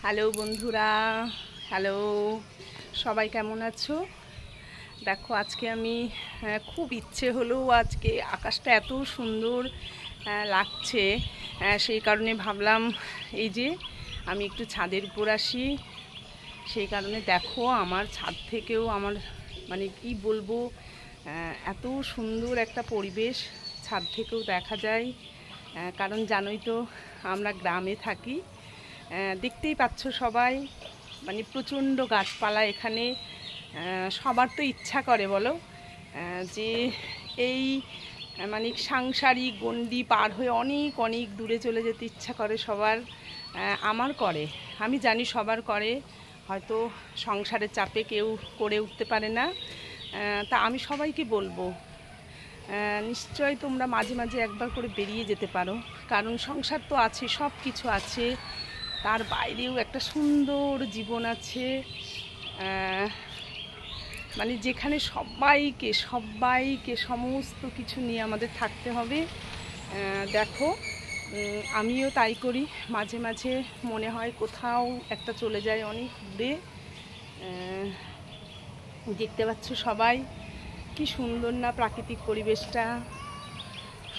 Hello বন্ধুরা, hello, সবাই কেমন আছো? দেখো আজকে আমি খুব ইচ্ছে হলো, আজকে আকাশটা এত সুন্দর লাগছে, সেই কারণে ভাবলাম এই যে আমি একটু ছাদের উপর আসি। সেই কারণে দেখো আমার ছাদ থেকেও আমার মানে কি বলবো, এত সুন্দর একটা পরিবেশ ছাদ থেকেও দেখা যায়। কারণ জানোই তো আমরা গ্রামে থাকি, দেখতেই পাচ্ছ সবাই, মানে প্রচণ্ড গাছপালা এখানে। সবার তো ইচ্ছা করে বলো যে এই মানে সাংসারিক গণ্ডি পার হয়ে অনেক অনেক দূরে চলে যেতে ইচ্ছা করে সবার। আমার করে, আমি জানি সবার করে, হয়তো সংসারের চাপে কেউ করে উঠতে পারে না। তা আমি সবাইকে বলবো, নিশ্চয় তোমরা মাঝে মাঝে একবার করে বেরিয়ে যেতে পারো। কারণ সংসার তো আছে, সব কিছু আছে, তার বাইরেও একটা সুন্দর জীবন আছে, মানে যেখানে সবাইকে সবাইকে সমস্ত কিছু নিয়ে আমাদের থাকতে হবে। দেখো আমিও তাই করি, মাঝে মাঝে মনে হয় কোথাও একটা চলে যায় অনেক দূরে। দেখতে পাচ্ছ সবাই কি সুন্দর না প্রাকৃতিক পরিবেশটা,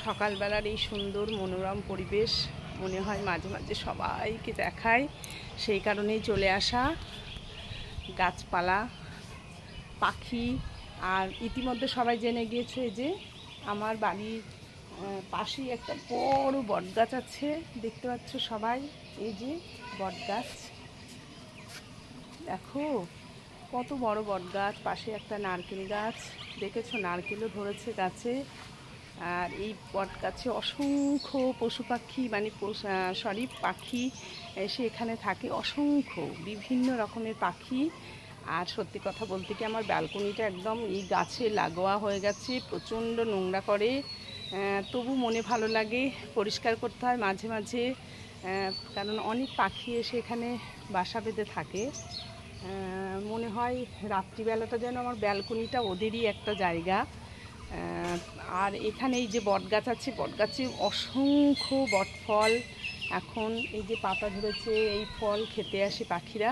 সকালবেলার এই সুন্দর মনোরম পরিবেশ মনে হয় মাঝে মাঝে সবাইকে দেখায়। সেই কারণেই চলে আসা, গাছপালা, পাখি। আর ইতিমধ্যে সবাই জেনে গিয়েছে যে আমার বাড়ির পাশেই একটা বড় বটগাছ আছে, দেখতে পাচ্ছ সবাই। এই যে বটগাছ, দেখো কত বড় বটগাছ, পাশে একটা নারকেল গাছ, দেখেছো নারকেলও ধরেছে গাছে। আর এই বটগাছে অসংখ্য পশু পাখি, মানে পাখি এসে এখানে থাকে, অসংখ্য বিভিন্ন রকমের পাখি। আর সত্যি কথা বলতে কি আমার ব্যালকনিটা একদম এই গাছে লাগোয়া হয়ে গেছে, প্রচণ্ড নোংরা করে, তবু মনে ভালো লাগে, পরিষ্কার করতে হয় মাঝে মাঝে, কারণ অনেক পাখি এসে এখানে বাসা বেঁধে থাকে। মনে হয় রাত্রিবেলাটা যেন আমার ব্যালকনিটা ওদেরই একটা জায়গা। আর এখানে এই যে বটগাছ আছে, বটগাছে অসংখ্য বটফল, এখন এই যে পাতা ধরেছে, এই ফল খেতে আসে পাখিরা,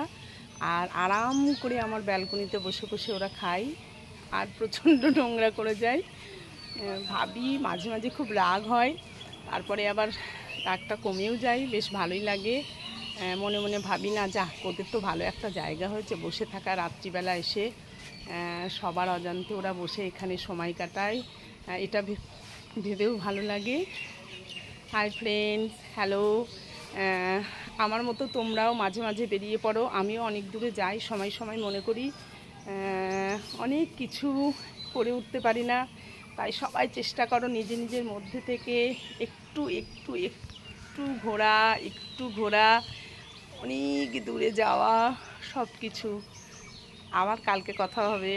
আর আরাম করে আমার ব্যালকনিতে বসে বসে ওরা খায়, আর প্রচণ্ড নোংরা করে যায়। ভাবি মাঝে মাঝে খুব রাগ হয়, তারপরে আবার রাগটা কমেও যায়, বেশ ভালোই লাগে। মনে মনে ভাবি না, যা ওদের তো ভালো একটা জায়গা হয়েছে বসে থাকা, রাত্রিবেলা এসে সবার অজান্তে ওরা বসে এখানে সময় কাটায়, এটা ভেবেও ভালো লাগে। হাই ফ্রেন্ডস, হ্যালো, আমার মতো তোমরাও মাঝে মাঝে বেরিয়ে পড়ো, আমিও অনেক দূরে যাই, সময় সময় মনে করি অনেক কিছু করে উঠতে পারি না, তাই সবাই চেষ্টা করো নিজে নিজের মধ্যে থেকে একটু একটু একটু ঘোরা, অনেক দূরে যাওয়া, সব কিছু। আবার কালকে কথা হবে।